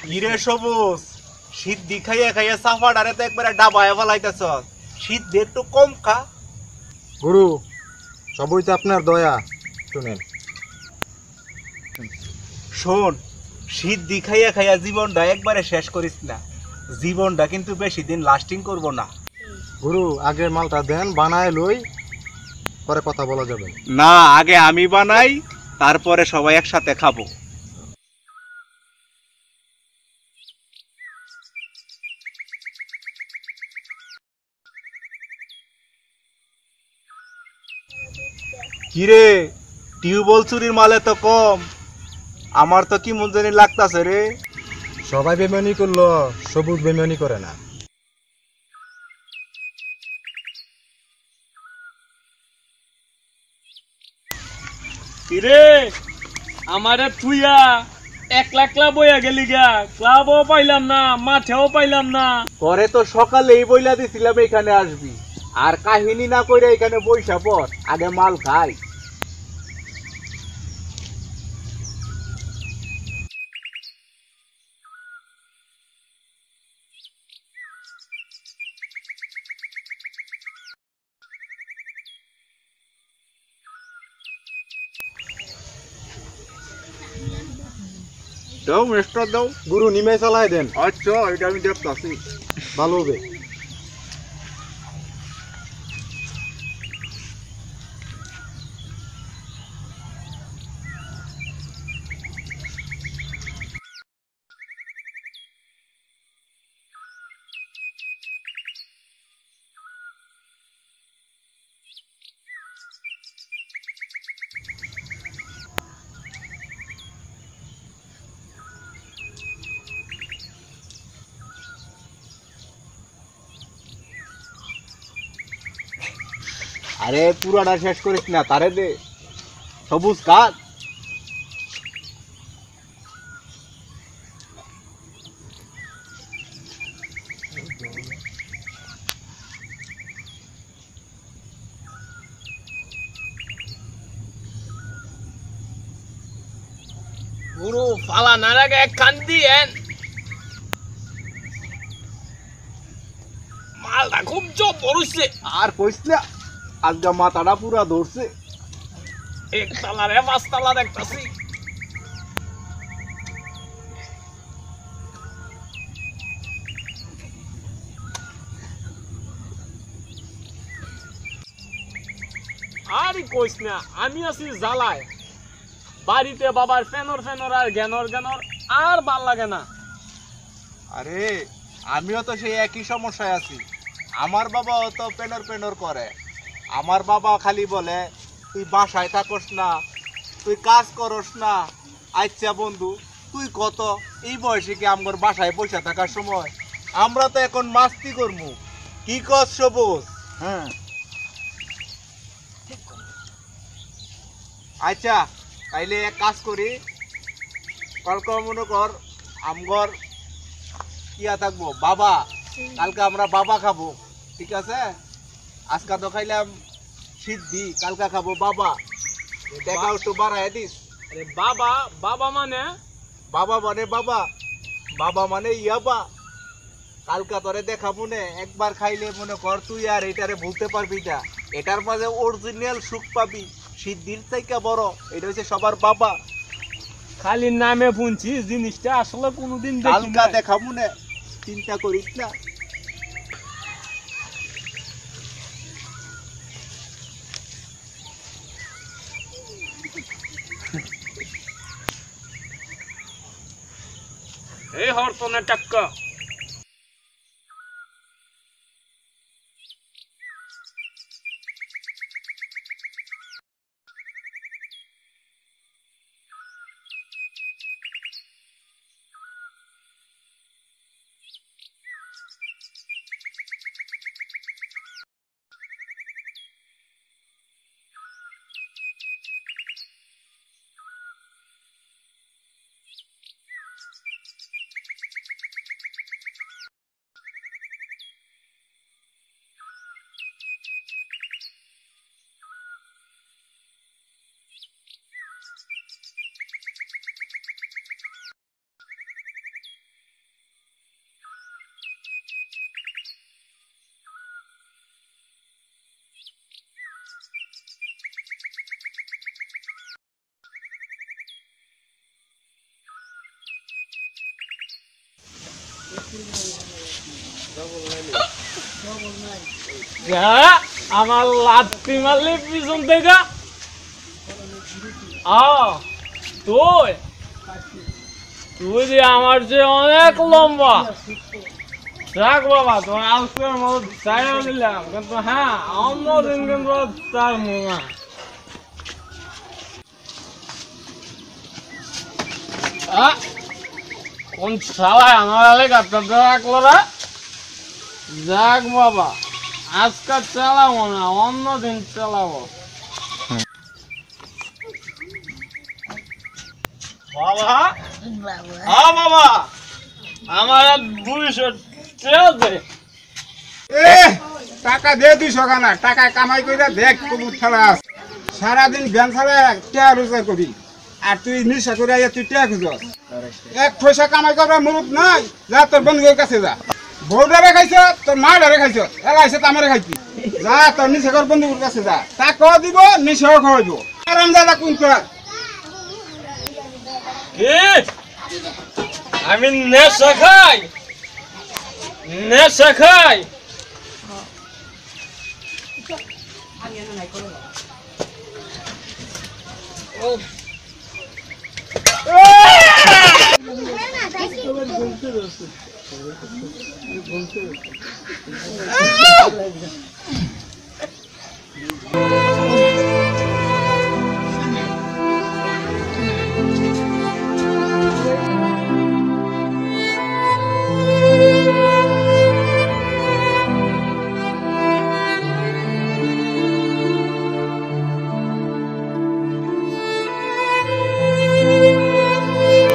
কিরে সবুজ শীত দি খাইয়া খাইয়া সাফাডারে তো একবারে ডাবায় ফেলাইতেছ শীত দে একটু কম খা গুরু সবই তো আপনার দয়া শুনেন শোন শীত দি খাইয়া খাইয়া জীবনটা একবারে শেষ করিস না জীবনটা কিন্তু বেশি দিন লাস্টিং করব না গুরু আগের মালটা দেন বানায় লই পরে কথা বলা যাবে না আগে আমি বানাই তারপরে সবাই একসাথে খাবো কিরে টিউবওয়েল চুরির মালে তো কম আমার তো কি মন জানি লাগতাছে রে সবাই বেমানি করলো সবুজ বেমানি করে না কিরে আমারে তুইয়া একলা একলা বইয়া গেলি গা ক্লাবও পাইলাম না মাঠেও পাইলাম না পরে তো সকালেই বইলা দিছিলাম এখানে আসবি আর কাহিনী না কইরা এখানে বইসা পর আগে মাল খাই দাও মিস্টার দাও গুরু নিমে চালাই দেন আচ্ছা এটা আমি দেখতাছি ভালো হবে আরে পুরাটা শেষ করিস না তারে দে সবুজ কাজ গুরু ফালা না রাখে এক কান দিয়েন মালটা খুব জবর হইছে আর কইস না আজকে মাথাটা পুরা ধরছে এক তালারে পাঁচ তালা দেখতাছি আরে কইস না আমি আছি জ্বালায় বাড়িতে বাবার ফেনর ফেনর আর জ্ঞানর জ্ঞানর আর ভাল লাগে না আরে আমিও তো সেই একই সমস্যায় আছি আমার বাবাও তো পেনর পেনর করে আমার বাবা খালি বলে তুই বাসায় থাকস না তুই কাজ করস না আচ্ছা বন্ধু তুই কত এই বয়সে কি আমার বাসায় বসে থাকার সময় আমরা তো এখন মাস্তি করবো কি কর সবুজ হ্যাঁ আচ্ছা তাইলে এক কাজ করি কালকে মনে কর আমগর কিয়া থাকবো বাবা কালকে আমরা বাবা খাবো ঠিক আছে আজকে তো খাইলাম সিদ্ধি কালকে খাবো বাবা দেখা একটু বাড়াই দিস আরে বাবা বাবা মানে বাবা মানে বাবা বাবা মানে ইয়াবা কালকা তোরে দেখাবো নে একবার খাইলে মনে কর তুই আর এটারে ভুলতে পারবি না এটার মাঝে অরিজিনাল সুখ পাবি সিদ্ধির থেকে বড় এটা হচ্ছে সবার বাবা খালি নামে শুনছি জিনিসটা আসলে কোনোদিন দেখি কালকা নাই। দেখাবো না চিন্তা করিস না এই হরতনে টাক্কা আমার লাত্তি মারলি পিছন থেকে তুই তুই যে আমার যে অনেক লম্বা রাখ বাবা তোমার আজকের মতো চাই নিলাম কিন্তু হ্যাঁ অন্যদিন কিন্তু তার মনে কোন শালায় আমার এলাকাটা রাখলো না যাক বাবা আজকে চালাবো না অন্যদিন চালাবো বাবা হ্যাঁ বাবা আমার 200 টাকা দে টাকা দে 200 খানা টাকা কামাই করে দেখ কবুত খেলা সারাদিন জ্ঞান ছাড়া টিয়া রোজগার করি আর তুই নিশা করে তুই টিয়া খুঁজস 1 পয়সা কামাই করার মুরুখ নাই যা তোর বন্ধুদের কাছে যা বউডারে খাইছ তোর মা ডারে খাইছ এলা এসে তামারে খাইছি যা তোর নিশা কর বন্ধুদের কাছে যা টাকাও দিব নিশাও খাওয়াইব আরাম দাদা কোন তোর আমি নেশা খাই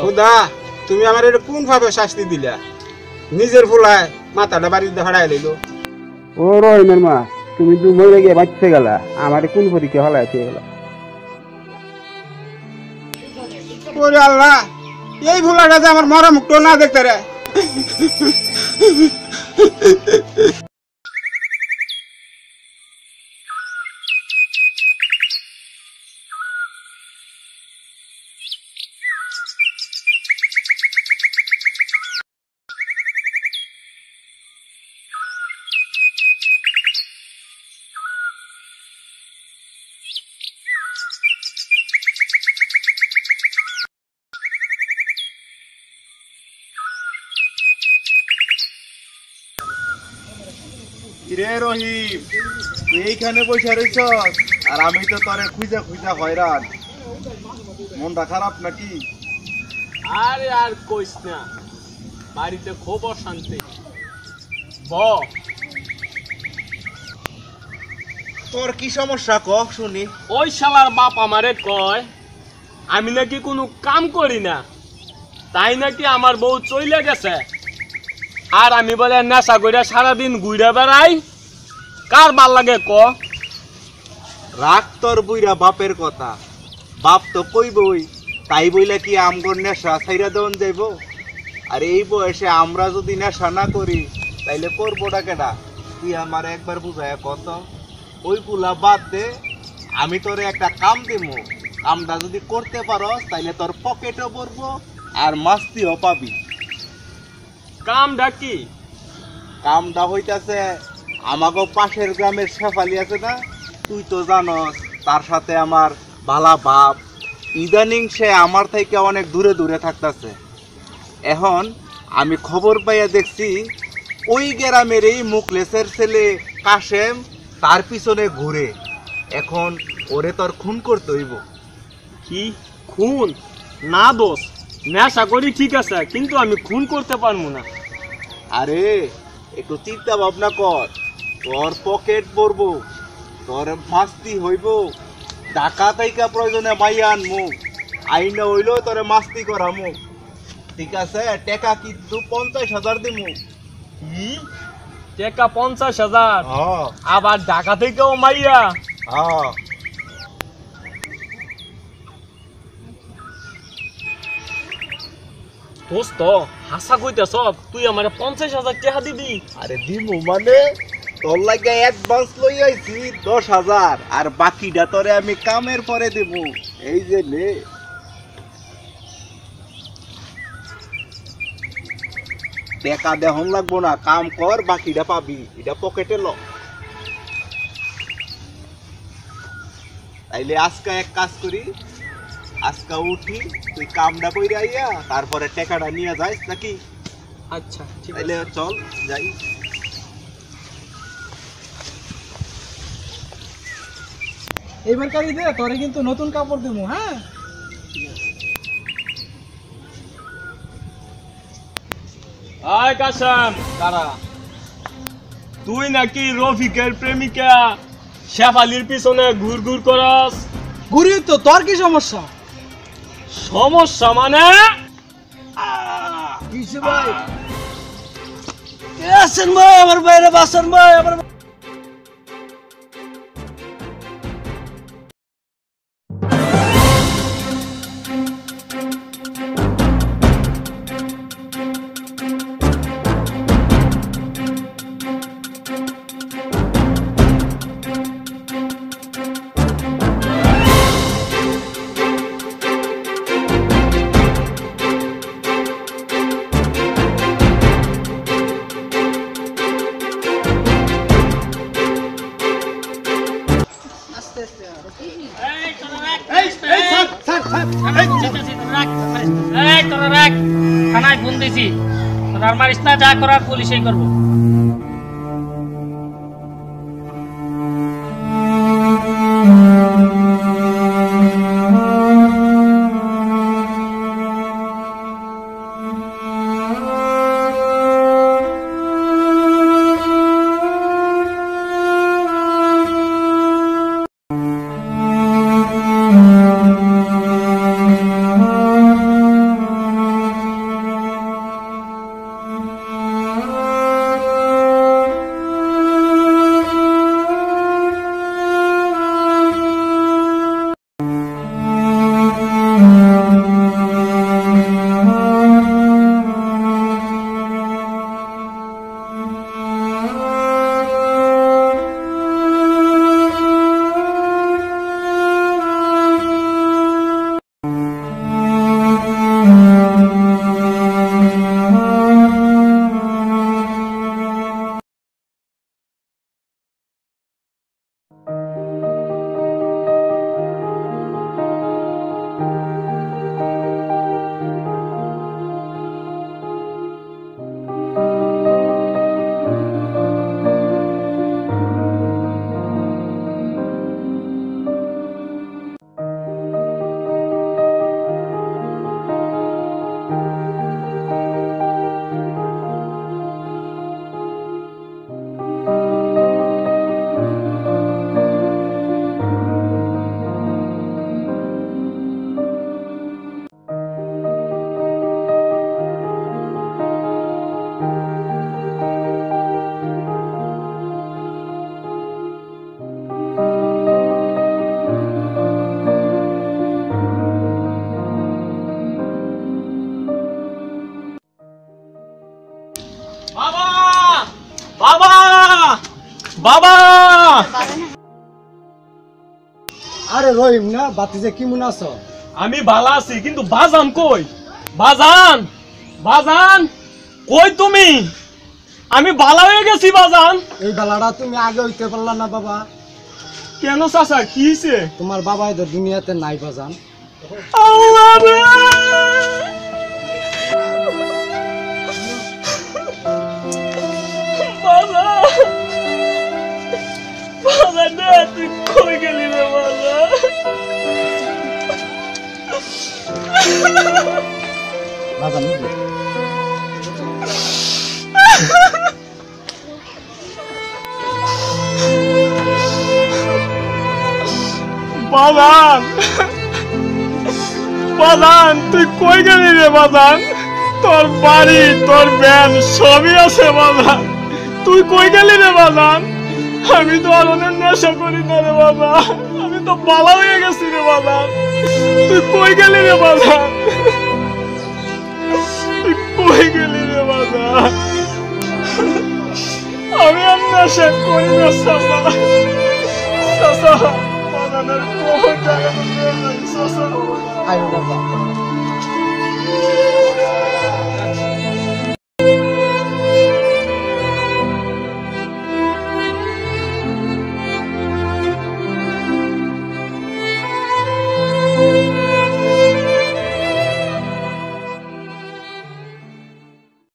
খুদা তুমি আমার এটা কোন ভাবে শাস্তি দিলা নিজের ফুলায় মাথাটা বাড়িতে হারাই লইল ও রহিমের মা তুমি তো মরে গিয়ে বাঁচতে গেলা আমার কোন পরীক্ষা হলাইতে গেল ওরে আল্লাহ এই ভুলাটা যে আমার মরা মুক্ত না দেখতে রে রে রহিম তুই এইখানে বসে রইছ আর আমি তো তোরে খুঁজা খুঁজা হয়রান মনটা খারাপ নাকি আরে আর কইস না বাড়িতে খুব অশান্তি তোর কি সমস্যা ক শুনি ওই শালার বাপ আমারে কয় আমি নাকি কোনো কাম করি না তাই নাকি আমার বউ চইলে গেছে আর আমি বলে নেশা কইরা সারাদিন ঘুরে বেড়াই কার ভাল লাগে ক রাখ তোর বুইরা বাপের কথা বাপ তো কইবই তাই বইলা কি আমগর নেশা ছাইরা দেওয়ান যাইব আর এই বয়সে আমরা যদি নেশা না করি তাইলে করবোটা কেডা তুই আমার একবার বুঝায় কত ওই পুলা বাদ দে আমি তোরে একটা কাম দিমু কামটা যদি করতে পারস তাইলে তোর পকেটও ভরবো আর মাস্তিও পাবি কামটা কি কামটা হইতাছে আমাগো পাশের গ্রামের শেফালি আছে না তুই তো জানস তার সাথে আমার ভালা ভাব ইদানিং সে আমার থেকে অনেক দূরে দূরে থাকতেছে এখন আমি খবর পাইয়া দেখছি ওই গ্রামের এই মুখলেসের ছেলে কাশেম তার পিছনে ঘুরে এখন ওরে তোর খুন করতে হইব কি খুন না দোষ নেশা করি ঠিক আছে কিন্তু আমি খুন করতে পারবো না আরে একটু চিন্তা ভাবনা কর তোর পকেট ভরবো তোর মাস্তি হইব টাকা তাইকা প্রয়োজনে মাইয়া আনমু আইনা হইল তোরে মাস্তি করামু ঠিক আছে টাকা কিন্তু 50,000 দিমু টাকা 50,000 হ্যাঁ আবার ঢাকা থেকেও মাইয়া হ্যাঁ দোস্ত হাসা কইতেছ তুই আমার 50,000 টাকা দিবি আরে দিমু মানে তোর লাগে অ্যাডভান্স লই আইছি 10,000 আর বাকিটা তোরে আমি কামের পরে দেবো এই যে নে টাকা দেহন লাগবো না, কাম কর, বাকিটা পাবি, এটা পকেটে ল। তাইলে আজকে এক কাজ করি, আজকে উঠি, তুই কামটা কইরা আইয়া তারপরে টাকাটা নিয়ে যাইস নাকি? আচ্ছা ঠিক আছে। তাইলে চল যাই। এবার কারি দে, তোরে কিন্তু নতুন কাপড় দেবো। হ্যাঁ, আয় কাসাম, কারা? তুই নাকি রফিকের প্রেমিকা শেফালির পিছনে ঘুর ঘুর করস? ঘুরি তো, তোর কি সমস্যা? সমস্যা মানে? কিসে ভাই? কে আছেন ভাই? আমার বাইরে বাসন ভাই, আমার থানায় ফোন দিছি, তোর মারিস না, যা করার পুলিশেই করবো। বাবা, বাবা, বাবা! আরে রহিম না, বাতিজে কেমন আছো? আমি ভালো আছি, কিন্তু বাজান কই? বাজান, বাজান কই তুমি? আমি ভালো হয়ে গেছি বাজান। এই বেলাটা তুমি আগে হইতে পারলা না বাবা? কেন চাচা, কি হয়েছে? তোমার বাবা এদের দুনিয়াতে নাই বাজান। আল্লাহ রে! বাবা, বাবা রে, তুই কই গেলি রে বাবা? বাজান বাজান, বাজান তুই কই গেলি রে বাজান? তোর বাড়ি, তোর ব্যান সবই আছে বাজান, তুই কই গেলি রে বাজান? আমি তো আর অনেক নেশা করি না রে বাবা, আমি তো বালা হয়ে গেছি রে বাজান, তুই কই গেলি রে বাজান? তুই কই গেলি রে বাজান? আমি আর নেশা করি না চাচা, চাচা বাজানের কোন জায়গা চাচা। আয়ো বাবা।